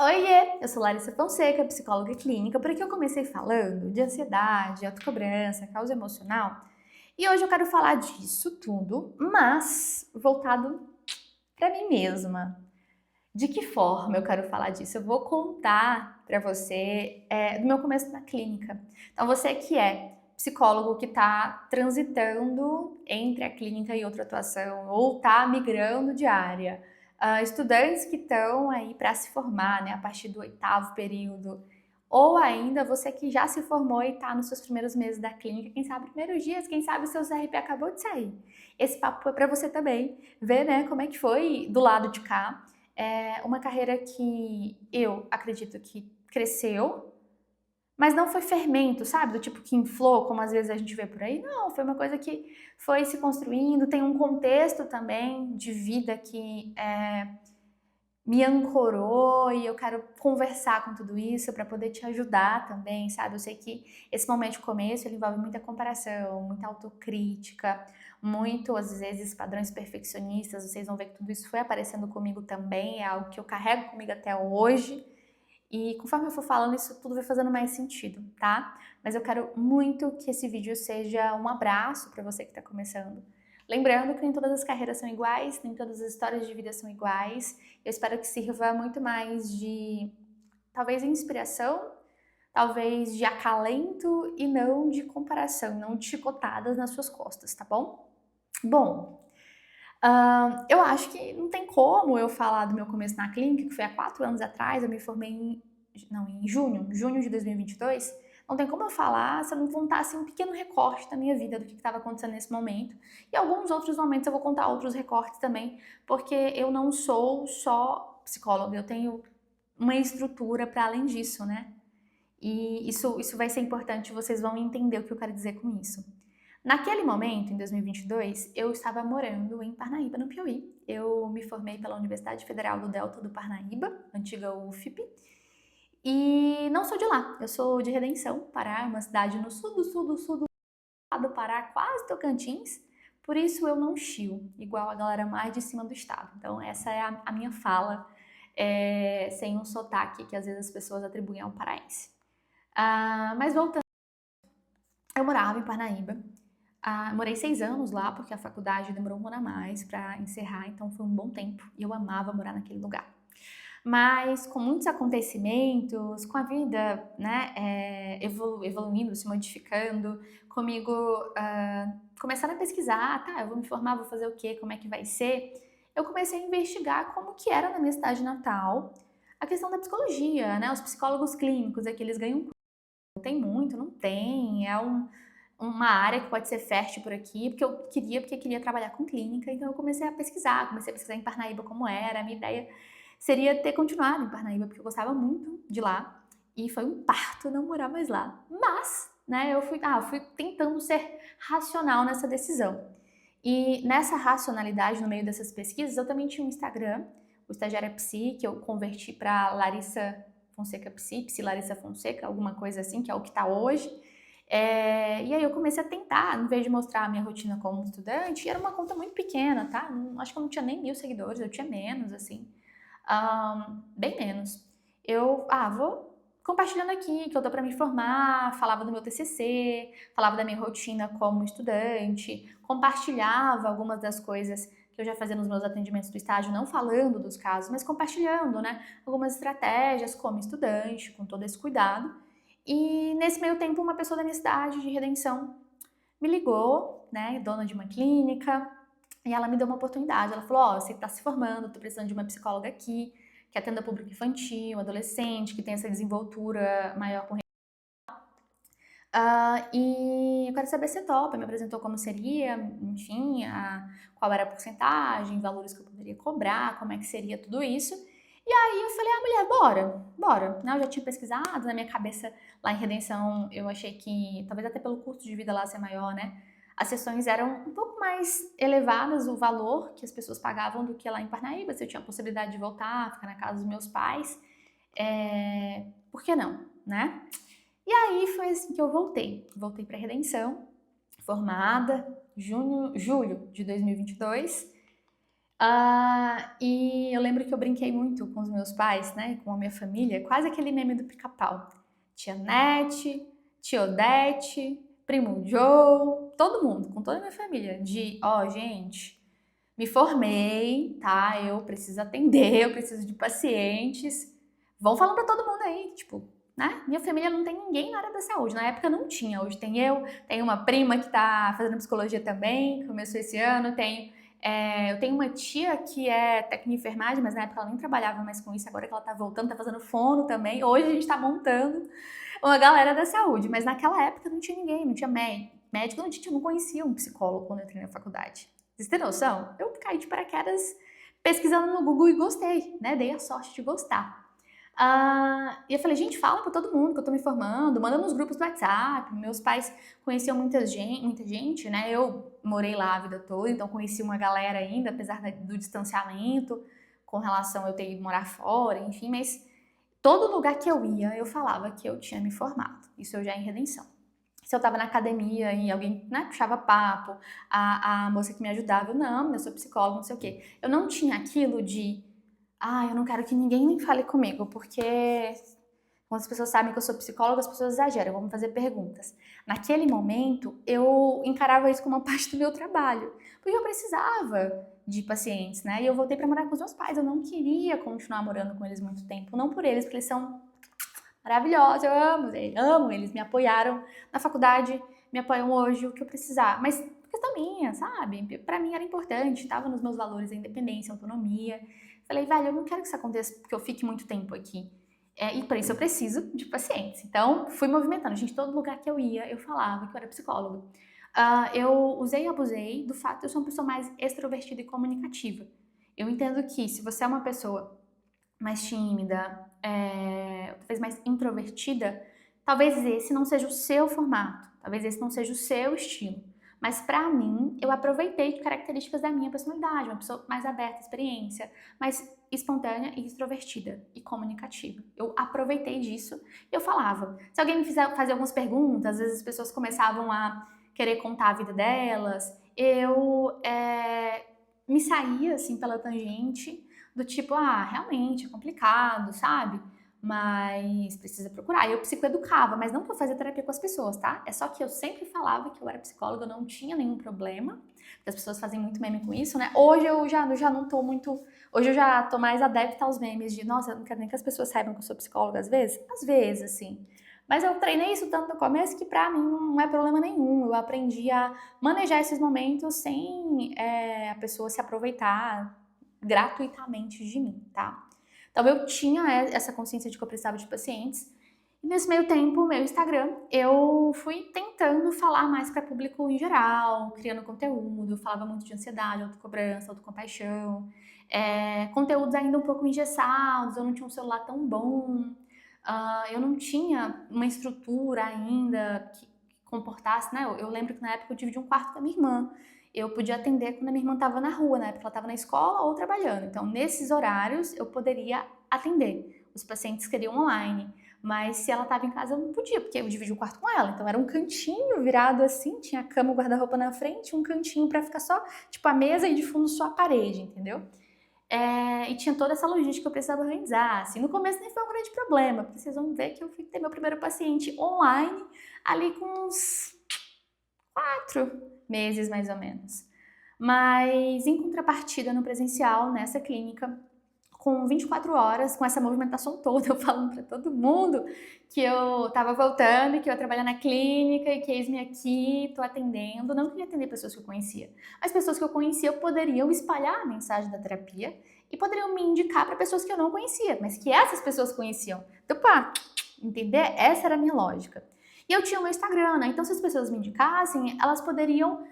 Oiê, eu sou Larissa Fonseca, psicóloga clínica. Por aqui eu comecei falando de ansiedade, autocobrança, causa emocional. E hoje eu quero falar disso tudo, mas voltado para mim mesma. De que forma eu quero falar disso? Eu vou contar para você do meu começo na clínica. Então você que é psicólogo que está transitando entre a clínica e outra atuação ou está migrando de área, estudantes que estão aí para se formar, né, a partir do 8º período, ou ainda você que já se formou e está nos seus primeiros meses da clínica, quem sabe primeiros dias, quem sabe o seu CRP acabou de sair. Esse papo é para você também, ver, né, como é que foi do lado de cá. É uma carreira que eu acredito que cresceu, mas não foi fermento, sabe? Do tipo que inflou, como às vezes a gente vê por aí. Não, foi uma coisa que foi se construindo, tem um contexto também de vida que me ancorou e eu quero conversar com tudo isso para poder te ajudar também, sabe? Eu sei que esse momento de começo ele envolve muita comparação, muita autocrítica, muito, às vezes, padrões perfeccionistas. Vocês vão ver que tudo isso foi aparecendo comigo também, é algo que eu carrego comigo até hoje. E conforme eu for falando, isso tudo vai fazendo mais sentido, tá? Mas eu quero muito que esse vídeo seja um abraço para você que está começando. Lembrando que nem todas as carreiras são iguais, nem todas as histórias de vida são iguais. Eu espero que sirva muito mais de, talvez, inspiração, talvez de acalento e não de comparação, não de chicotadas nas suas costas, tá bom? Bom, eu acho que não tem como eu falar do meu começo na clínica, que foi há 4 anos atrás, eu me formei em junho de 2022. Não tem como eu falar se eu não contar assim, um pequeno recorte da minha vida, do que estava acontecendo nesse momento. E alguns outros momentos eu vou contar outros recortes também, porque eu não sou só psicóloga, eu tenho uma estrutura para além disso, né? E isso vai ser importante, vocês vão entender o que eu quero dizer com isso. Naquele momento, em 2022, eu estava morando em Parnaíba, no Piauí. Eu me formei pela Universidade Federal do Delta do Parnaíba, antiga UFP, e não sou de lá, eu sou de Redenção, Pará, uma cidade no sul do estado do Pará, quase Tocantins, por isso eu não chio, igual a galera mais de cima do estado. Então essa é a minha fala, sem um sotaque que às vezes as pessoas atribuem ao paraense. Mas voltando, eu morava em Parnaíba. Morei 6 anos lá, porque a faculdade demorou um ano a mais para encerrar, então foi um bom tempo e eu amava morar naquele lugar. Mas com muitos acontecimentos, com a vida, né, evoluindo, se modificando, comigo começando a pesquisar, tá, eu vou me formar, vou fazer o quê, como é que vai ser, eu comecei a investigar como que era na minha cidade natal a questão da psicologia, né, os psicólogos clínicos, é que eles ganham, não tem muito, não tem, uma área que pode ser fértil por aqui, porque queria trabalhar com clínica, então eu comecei a pesquisar em Parnaíba como era, a minha ideia seria ter continuado em Parnaíba, porque eu gostava muito de lá, e foi um parto não morar mais lá. Mas, né, eu fui tentando ser racional nessa decisão. E nessa racionalidade, no meio dessas pesquisas, eu também tinha um Instagram, o Estagiária Psi, que eu converti para Larissa Fonseca Psi Larissa Fonseca, alguma coisa assim, que é o que está hoje. E aí eu comecei a tentar, em vez de mostrar a minha rotina como estudante, era uma conta muito pequena, tá? Acho que eu não tinha nem 1.000 seguidores, eu tinha menos, assim, bem menos. Vou compartilhando aqui que eu tô para me formar, falava do meu TCC, falava da minha rotina como estudante, compartilhava algumas das coisas que eu já fazia nos meus atendimentos do estágio, não falando dos casos, mas compartilhando, né, algumas estratégias como estudante, com todo esse cuidado. E nesse meio tempo, uma pessoa da minha cidade de Redenção me ligou, né, dona de uma clínica, e ela me deu uma oportunidade. Ela falou: Ó, você está se formando, tô precisando de uma psicóloga aqui, que atenda público infantil, adolescente, que tem essa desenvoltura maior com. E eu quero saber se topa. Me apresentou como seria, enfim, qual era a porcentagem, valores que eu poderia cobrar, como é que seria tudo isso. E aí eu falei, mulher, bora. Né, eu já tinha pesquisado, na minha cabeça lá em Redenção, eu achei que, talvez até pelo custo de vida lá ser maior, né, as sessões eram um pouco mais elevadas, o valor que as pessoas pagavam do que lá em Parnaíba, se eu tinha a possibilidade de voltar, ficar na casa dos meus pais, por que não, né? E aí foi assim que eu voltei para Redenção, formada, julho de 2022, E eu lembro que eu brinquei muito com os meus pais, né, com a minha família, quase aquele meme do pica-pau. Tia Nete, tia Odete, primo Joe, todo mundo, com toda a minha família, gente, me formei, tá? Eu preciso atender, eu preciso de pacientes. Vão falando pra todo mundo aí, tipo, né? Minha família não tem ninguém na área da saúde. Na época não tinha, hoje tem eu, tenho uma prima que tá fazendo psicologia também, começou esse ano, eu tenho uma tia que é técnica de enfermagem, mas na época ela nem trabalhava mais com isso, agora que ela tá voltando, tá fazendo fono também. Hoje a gente tá montando uma galera da saúde, mas naquela época não tinha ninguém, não tinha médico. Médico não conhecia um psicólogo quando eu entrei na faculdade. Vocês têm noção? Eu caí de paraquedas pesquisando no Google e gostei, né? Dei a sorte de gostar. E eu falei, gente, fala pra todo mundo que eu tô me formando, manda nos grupos do WhatsApp. Meus pais conheciam muita gente, né? Eu morei lá a vida toda, então conheci uma galera ainda, apesar do distanciamento, com relação a eu ter ido morar fora, enfim, mas todo lugar que eu ia, eu falava que eu tinha me formado. Isso eu já em redenção. Se eu tava na academia e alguém, né, puxava papo, a moça que me ajudava, eu sou psicóloga, não sei o quê. Eu não tinha aquilo de, eu não quero que ninguém nem fale comigo, porque quando as pessoas sabem que eu sou psicóloga, as pessoas exageram, vão me fazer perguntas. Naquele momento, eu encarava isso como uma parte do meu trabalho, porque eu precisava de pacientes, né? E eu voltei para morar com os meus pais, eu não queria continuar morando com eles muito tempo, não por eles, porque eles são maravilhosos, eu amo eles, me apoiaram na faculdade, me apoiam hoje, o que eu precisar, mas questão minha, sabe? Pra mim era importante, tava nos meus valores a independência, a autonomia. Falei, velho, eu não quero que isso aconteça porque eu fique muito tempo aqui. E por isso eu preciso de pacientes. Então, fui movimentando. Gente, todo lugar que eu ia, eu falava que eu era psicóloga. Eu usei e abusei do fato de eu ser uma pessoa mais extrovertida e comunicativa. Eu entendo que se você é uma pessoa mais tímida, talvez mais introvertida, talvez esse não seja o seu formato, talvez esse não seja o seu estilo. Mas pra mim, eu aproveitei de características da minha personalidade, uma pessoa mais aberta à experiência, mais espontânea e extrovertida e comunicativa. Eu aproveitei disso e eu falava. Se alguém me fazer algumas perguntas, às vezes as pessoas começavam a querer contar a vida delas, eu me saía assim pela tangente do tipo, realmente é complicado, sabe? Mas precisa procurar. Eu psicoeducava, mas não que eu fazia terapia com as pessoas, tá? É só que eu sempre falava que eu era psicóloga, eu não tinha nenhum problema. As pessoas fazem muito meme com isso, né? Hoje eu já não tô muito. Hoje eu já tô mais adepta aos memes de, nossa, eu não quero nem que as pessoas saibam que eu sou psicóloga às vezes. Às vezes, assim. Mas eu treinei isso tanto no começo que pra mim não é problema nenhum. Eu aprendi a manejar esses momentos sem a pessoa se aproveitar gratuitamente de mim, tá? Então eu tinha essa consciência de que eu precisava de pacientes. E nesse meio tempo, meu Instagram, eu fui tentando falar mais para público em geral, criando conteúdo, eu falava muito de ansiedade, autocobrança, autocompaixão, conteúdos ainda um pouco engessados, eu não tinha um celular tão bom, eu não tinha uma estrutura ainda que comportasse, né? Eu lembro que na época eu dividi um quarto com a minha irmã. Eu podia atender quando a minha irmã estava na rua, né? Porque ela estava na escola ou trabalhando. Então, nesses horários, eu poderia atender. Os pacientes queriam online. Mas se ela estava em casa, eu não podia, porque eu dividi o quarto com ela. Então, era um cantinho virado assim, tinha a cama, o guarda-roupa na frente, um cantinho para ficar só, tipo, a mesa e de fundo só a parede, entendeu? E tinha toda essa logística que eu precisava organizar. Assim, no começo nem foi um grande problema, porque vocês vão ver que eu fui ter meu primeiro paciente online ali com uns 4 meses, mais ou menos. Mas, em contrapartida, no presencial, nessa clínica, com 24 horas, com essa movimentação toda, eu falando para todo mundo que eu tava voltando, que eu ia trabalhar na clínica e que eis-me aqui, tô atendendo. Não queria atender pessoas que eu conhecia. As pessoas que eu conhecia poderiam espalhar a mensagem da terapia e poderiam me indicar para pessoas que eu não conhecia, mas que essas pessoas conheciam. Então, entender? Essa era a minha lógica. E eu tinha o meu Instagram, né? Então, se as pessoas me indicassem, elas poderiam.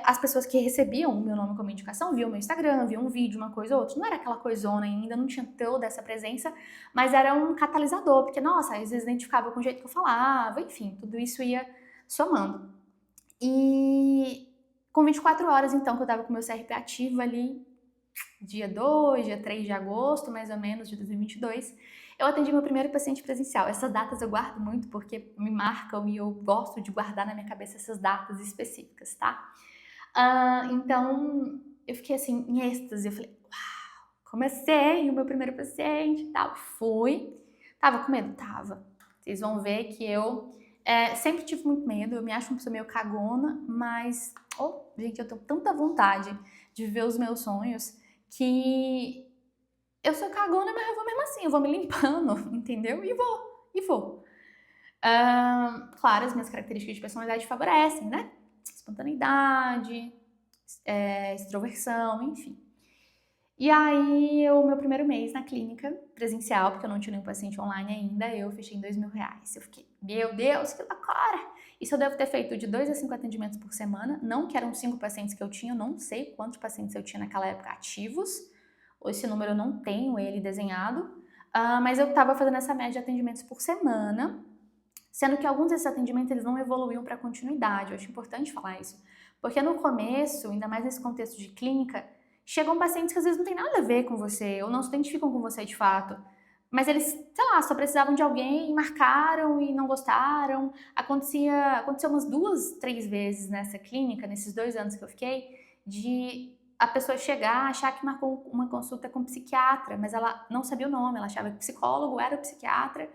As pessoas que recebiam o meu nome como indicação viam o meu Instagram, viam um vídeo, uma coisa ou outra. Não era aquela coisona ainda, não tinha toda essa presença, mas era um catalisador, porque, nossa, às vezes identificava com o jeito que eu falava, enfim, tudo isso ia somando. E com 24 horas, então, que eu tava com o meu CRP ativo ali, dia 2, dia 3 de agosto, mais ou menos, de 2022, eu atendi meu primeiro paciente presencial. Essas datas eu guardo muito porque me marcam e eu gosto de guardar na minha cabeça essas datas específicas, tá? Então, eu fiquei assim, em êxtase. Eu falei, uau, comecei o meu primeiro paciente e tal. Fui. Tava com medo? Tava. Vocês vão ver que eu sempre tive muito medo. Eu me acho uma pessoa meio cagona, mas, gente, eu tenho tanta vontade de viver os meus sonhos que eu sou cagona, mas eu vou mesmo assim. Eu vou me limpando, entendeu? E vou. Claro, as minhas características de personalidade favorecem, né? Espontaneidade, extroversão, enfim. E aí, o meu primeiro mês na clínica presencial, porque eu não tinha nenhum paciente online ainda, eu fechei em R$ 2.000. Eu fiquei, meu Deus, que loucura! Isso eu devo ter feito de 2 a 5 atendimentos por semana, não que eram 5 pacientes que eu tinha, eu não sei quantos pacientes eu tinha naquela época ativos, ou esse número eu não tenho ele desenhado, mas eu estava fazendo essa média de atendimentos por semana, sendo que alguns desses atendimentos eles não evoluíam para continuidade. Eu acho importante falar isso, porque no começo, ainda mais nesse contexto de clínica, chegam pacientes que às vezes não tem nada a ver com você, ou não se identificam com você de fato, mas eles, sei lá, só precisavam de alguém e marcaram e não gostaram. Aconteceu umas 2, 3 vezes nessa clínica, nesses 2 anos que eu fiquei, de a pessoa chegar, achar que marcou uma consulta com psiquiatra, mas ela não sabia o nome, ela achava que psicólogo era o psiquiatra.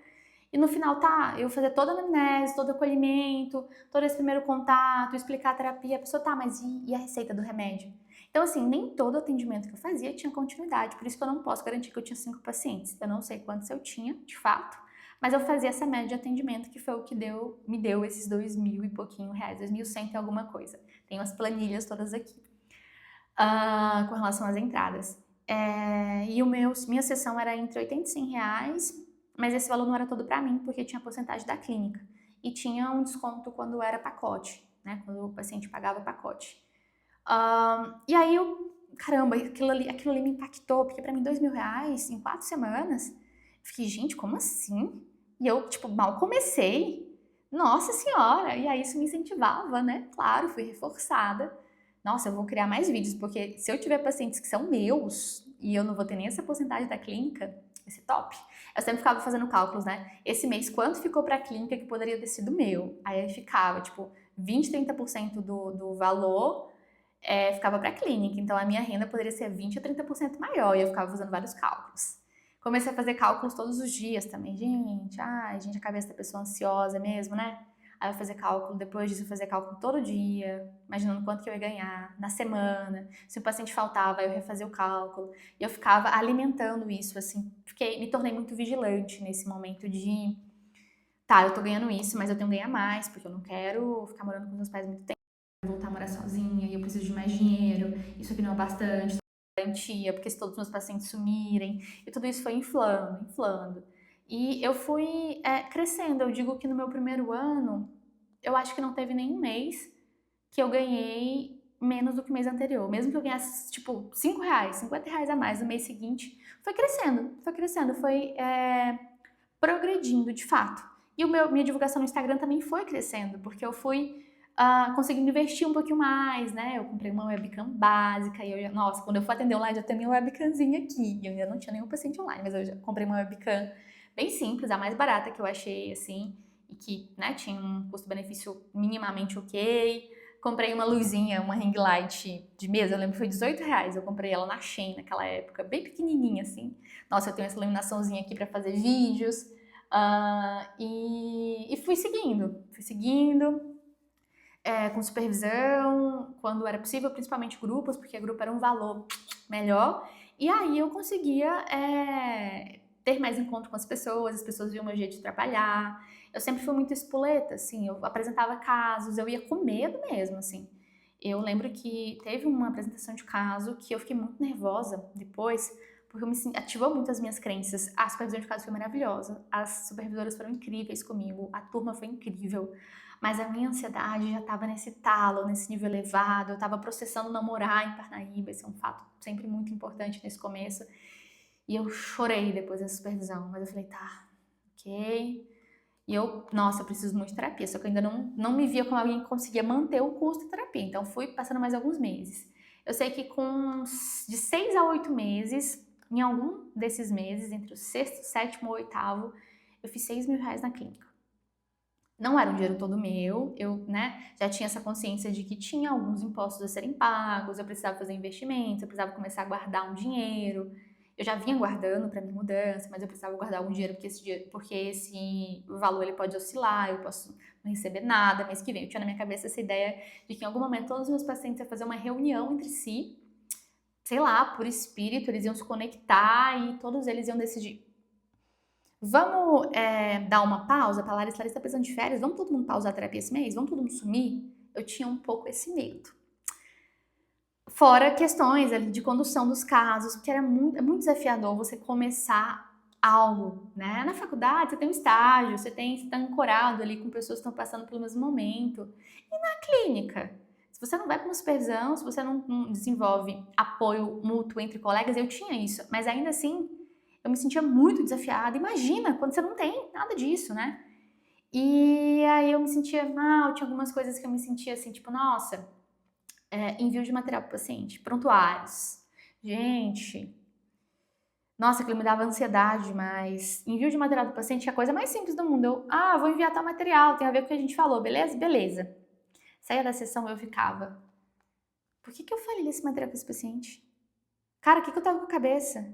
E no final, tá, eu fazer toda a anamnese, todo o acolhimento, todo esse primeiro contato, explicar a terapia, a pessoa, tá, mas e a receita do remédio? Então, assim, nem todo atendimento que eu fazia tinha continuidade, por isso que eu não posso garantir que eu tinha 5 pacientes. Eu não sei quantos eu tinha, de fato, mas eu fazia essa média de atendimento, que foi o que me deu esses 2.000 e pouquinho reais, 2.100 e alguma coisa. Tem as planilhas todas aqui, com relação às entradas. E minha sessão era entre 80 e 100 reais, mas esse valor não era todo para mim, porque tinha a porcentagem da clínica. E tinha um desconto quando era pacote, né? Quando o paciente pagava pacote. E aí caramba, aquilo ali me impactou, porque para mim R$ 2.000 em 4 semanas, eu fiquei, gente, como assim? E eu, tipo, mal comecei. Nossa senhora! E aí isso me incentivava, né? Claro, fui reforçada. Nossa, eu vou criar mais vídeos, porque se eu tiver pacientes que são meus e eu não vou ter nem essa porcentagem da clínica, vai ser top. Eu sempre ficava fazendo cálculos, né? Esse mês, quanto ficou pra clínica que poderia ter sido meu? Aí ficava, tipo, 20, 30% do valor ficava pra clínica. Então a minha renda poderia ser 20 a 30% maior. E eu ficava fazendo vários cálculos. Comecei a fazer cálculos todos os dias também. Gente, a cabeça da pessoa ansiosa mesmo, né? Aí eu fazia cálculo, depois disso eu fazia cálculo todo dia, imaginando quanto que eu ia ganhar na semana. Se o paciente faltava, eu refazia o cálculo. E eu ficava alimentando isso, assim. Me tornei muito vigilante nesse momento de, tá, eu tô ganhando isso, mas eu tenho que ganhar mais, porque eu não quero ficar morando com meus pais muito tempo. Voltar a morar sozinha e eu preciso de mais dinheiro, isso aqui não é bastante, garantia, porque se todos os meus pacientes sumirem, e tudo isso foi inflando, inflando. E eu fui crescendo. Eu digo que no meu primeiro ano, eu acho que não teve nenhum mês que eu ganhei menos do que o mês anterior. Mesmo que eu ganhasse, tipo, R$ 5, R$ 50 a mais no mês seguinte, foi crescendo, foi progredindo de fato. E minha divulgação no Instagram também foi crescendo, porque eu fui conseguindo investir um pouquinho mais, né? Eu comprei uma webcam básica e nossa, quando eu for atender online, já tenho minha webcamzinha aqui. Eu ainda não tinha nenhum paciente online, mas eu já comprei uma webcam bem simples, a mais barata que eu achei, assim, e que, né, tinha um custo-benefício minimamente ok. Comprei uma luzinha, uma ring light de mesa, eu lembro que foi R$ 18. Eu comprei ela na Shein naquela época, bem pequenininha assim. Nossa, eu tenho essa iluminaçãozinha aqui para fazer vídeos. E fui seguindo, com supervisão, quando era possível, principalmente grupos, porque grupo era um valor melhor. E aí eu conseguia ter mais encontro com as pessoas viam meu jeito de trabalhar. Eu sempre fui muito espoleta, assim, eu apresentava casos, eu ia com medo mesmo, assim. Eu lembro que teve uma apresentação de caso que eu fiquei muito nervosa depois, porque ativou muito as minhas crenças. A supervisão de caso foi maravilhosa, as supervisoras foram incríveis comigo, a turma foi incrível, mas a minha ansiedade já estava nesse talo, nesse nível elevado, eu estava processando não morar em Parnaíba, esse é um fato sempre muito importante nesse começo, e eu chorei depois da supervisão, mas eu falei, tá, ok. E nossa, eu preciso muito de terapia, só que eu ainda não me via como alguém que conseguia manter o custo da terapia, então fui passando mais alguns meses. Eu sei que de 6 a 8 meses, em algum desses meses, entre o sexto, sétimo e oitavo, eu fiz R$ 6.000 na clínica. Não era um dinheiro todo meu, eu, né, já tinha essa consciência de que tinha alguns impostos a serem pagos, eu precisava fazer investimentos, eu precisava começar a guardar um dinheiro. Eu já vinha guardando para minha mudança, mas eu precisava guardar algum dinheiro porque esse valor ele pode oscilar, eu posso não receber nada mês que vem. Eu tinha na minha cabeça essa ideia de que em algum momento todos os meus pacientes iam fazer uma reunião entre si, sei lá, por espírito, eles iam se conectar e todos eles iam decidir: vamos dar uma pausa para Larissa está precisando de férias? Vamos todo mundo pausar a terapia esse mês? Vamos todo mundo sumir? Eu tinha um pouco esse medo. Fora questões ali de condução dos casos, porque é muito desafiador você começar algo, né? Na faculdade você tem um estágio, você está ancorado ali com pessoas que estão passando pelo mesmo momento. E na clínica? Se você não vai para uma supervisão, se você não desenvolve apoio mútuo entre colegas, eu tinha isso, mas ainda assim eu me sentia muito desafiada. Imagina quando você não tem nada disso, né? E aí eu me sentia mal, tinha algumas coisas que eu me sentia assim, tipo, nossa, envio de material para o paciente, prontuários. Gente, nossa, aquilo me dava ansiedade, mas envio de material do paciente é a coisa mais simples do mundo. Vou enviar tal material, tem a ver com o que a gente falou, beleza? Beleza. Saía da sessão eu ficava, por que eu falei esse material para esse paciente? Cara, o que eu tava com a cabeça?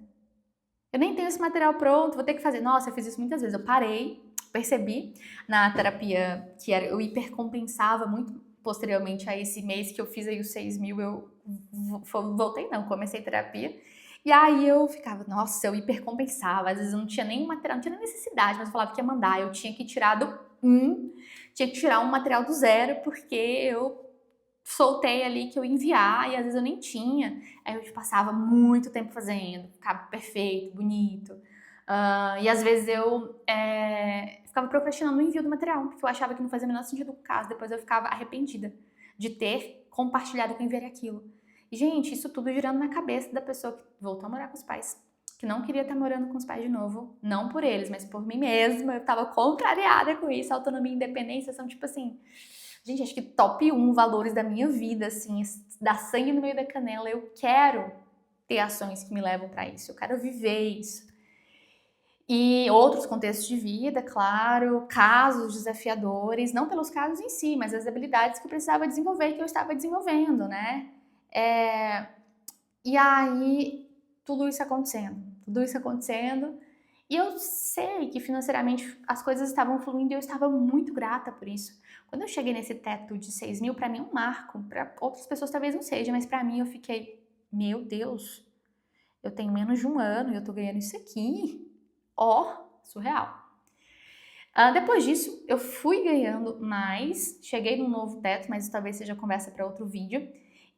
Eu nem tenho esse material pronto, vou ter que fazer. Nossa, eu fiz isso muitas vezes. Eu parei, percebi na terapia que eu hipercompensava muito posteriormente a esse mês que eu fiz aí os 6 mil, eu voltei não, comecei terapia. E aí eu ficava, nossa, eu hipercompensava. Às vezes eu não tinha nem material, não tinha nem necessidade, mas eu falava que ia mandar. Eu tinha que tirar tinha que tirar um material do zero, porque eu soltei ali que eu ia enviar e às vezes eu nem tinha. Aí eu passava muito tempo fazendo, ficava perfeito, bonito. E às vezes eu ficava procrastinando o envio do material, porque eu achava que não fazia o menor sentido com o caso. Depois eu ficava arrependida de ter compartilhado que eu enviaria aquilo. E, gente, isso tudo girando na cabeça da pessoa que voltou a morar com os pais, que não queria estar morando com os pais de novo, não por eles, mas por mim mesma. Eu tava contrariada com isso. Autonomia e independência são tipo assim, gente, acho que top 1 valores da minha vida, assim, dar sangue no meio da canela. Eu quero ter ações que me levam para isso, eu quero viver isso. E outros contextos de vida, claro, casos desafiadores, não pelos casos em si, mas as habilidades que eu precisava desenvolver, que eu estava desenvolvendo, né? E aí, tudo isso acontecendo, e eu sei que financeiramente as coisas estavam fluindo e eu estava muito grata por isso. Quando eu cheguei nesse teto de 6 mil, para mim é um marco, para outras pessoas talvez não seja, mas para mim eu fiquei, meu Deus, eu tenho menos de um ano e eu tô ganhando isso aqui. Surreal. Depois disso, eu fui ganhando mais, cheguei num novo teto, mas isso talvez seja conversa para outro vídeo.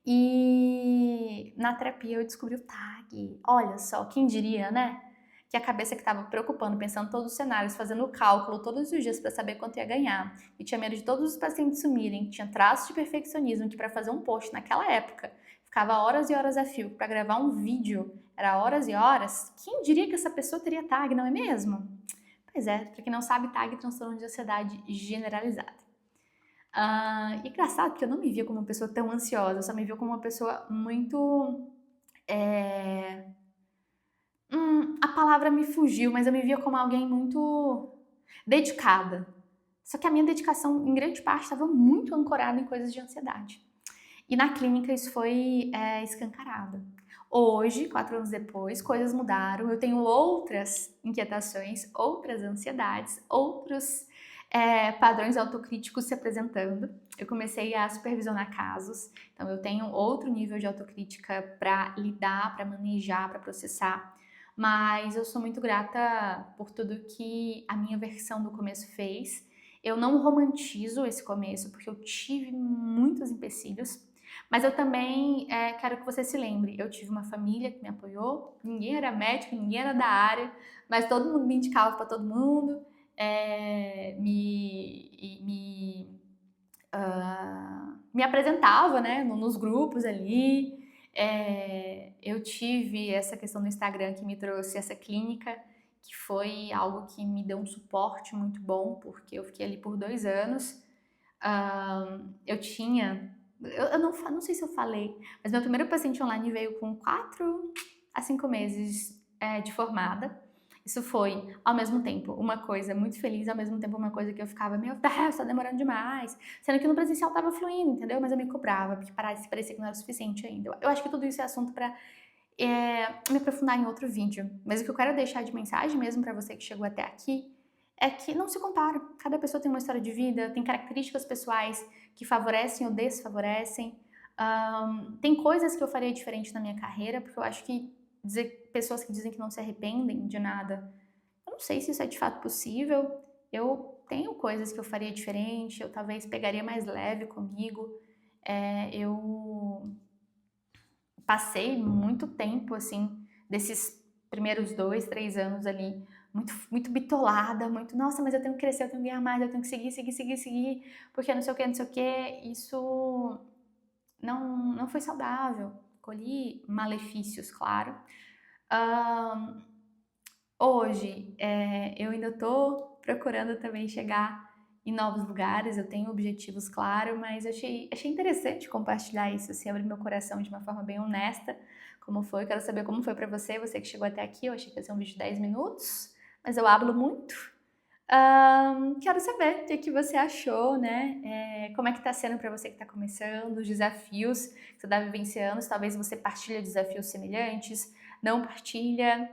E na terapia eu descobri o tag. Olha só, quem diria, né? Que a cabeça que estava preocupando, pensando todos os cenários, fazendo o cálculo todos os dias para saber quanto ia ganhar, e tinha medo de todos os pacientes sumirem, tinha traços de perfeccionismo, que para fazer um post naquela época ficava horas e horas a fio, para gravar um vídeo era horas e horas, quem diria que essa pessoa teria tag, não é mesmo? Pois é, para quem não sabe, tag é transtorno de ansiedade generalizada. Engraçado que eu não me via como uma pessoa tão ansiosa, eu só me via como uma pessoa muito... a palavra me fugiu, mas eu me via como alguém muito dedicada. Só que a minha dedicação, em grande parte, estava muito ancorada em coisas de ansiedade. E na clínica isso foi escancarado. Hoje, 4 anos depois, coisas mudaram, eu tenho outras inquietações, outras ansiedades, outros padrões autocríticos se apresentando. Eu comecei a supervisionar casos, então eu tenho outro nível de autocrítica para lidar, para manejar, para processar, mas eu sou muito grata por tudo que a minha versão do começo fez. Eu não romantizo esse começo, porque eu tive muitos empecilhos, mas eu também quero que você se lembre, eu tive uma família que me apoiou, ninguém era médico, ninguém era da área, mas todo mundo me indicava para todo mundo, me apresentava, né, nos grupos ali. Eu tive essa questão do Instagram que me trouxe essa clinca, que foi algo que me deu um suporte muito bom, porque eu fiquei ali por 2 anos. Eu não sei se eu falei, mas meu primeiro paciente online veio com 4 a 5 meses de formada. Isso foi, ao mesmo tempo, uma coisa muito feliz, ao mesmo tempo uma coisa que eu ficava, meu Deus, tá demorando demais. Sendo que no presencial tava fluindo, entendeu? Mas eu me cobrava, porque parecia que não era o suficiente ainda. Eu acho que tudo isso é assunto pra me aprofundar em outro vídeo. Mas o que eu quero deixar de mensagem mesmo pra você que chegou até aqui é que não se compara. Cada pessoa tem uma história de vida, tem características pessoais que favorecem ou desfavorecem. Tem coisas que eu faria diferente na minha carreira, porque eu acho que pessoas que dizem que não se arrependem de nada, eu não sei se isso é de fato possível. Eu tenho coisas que eu faria diferente, eu talvez pegaria mais leve comigo. Eu passei muito tempo, assim, desses primeiros 2, 3 anos ali, muito bitolada, muito, nossa, mas eu tenho que crescer, eu tenho que ganhar mais, eu tenho que seguir, porque não sei o que, não sei o que. Isso não foi saudável. Colhi malefícios, claro. Hoje, eu ainda tô procurando também chegar em novos lugares, eu tenho objetivos, claro, mas achei interessante compartilhar isso, assim, abrir meu coração de uma forma bem honesta, como foi. Quero saber como foi pra você, você que chegou até aqui. Eu achei que ia ser um vídeo de 10 minutos, mas eu hablo muito. Quero saber o que você achou, né? Como é que tá sendo pra você que tá começando, os desafios que você tá vivenciando, se talvez você partilha desafios semelhantes, não partilha.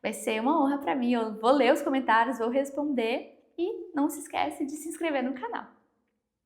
Vai ser uma honra pra mim, eu vou ler os comentários, vou responder e não se esquece de se inscrever no canal.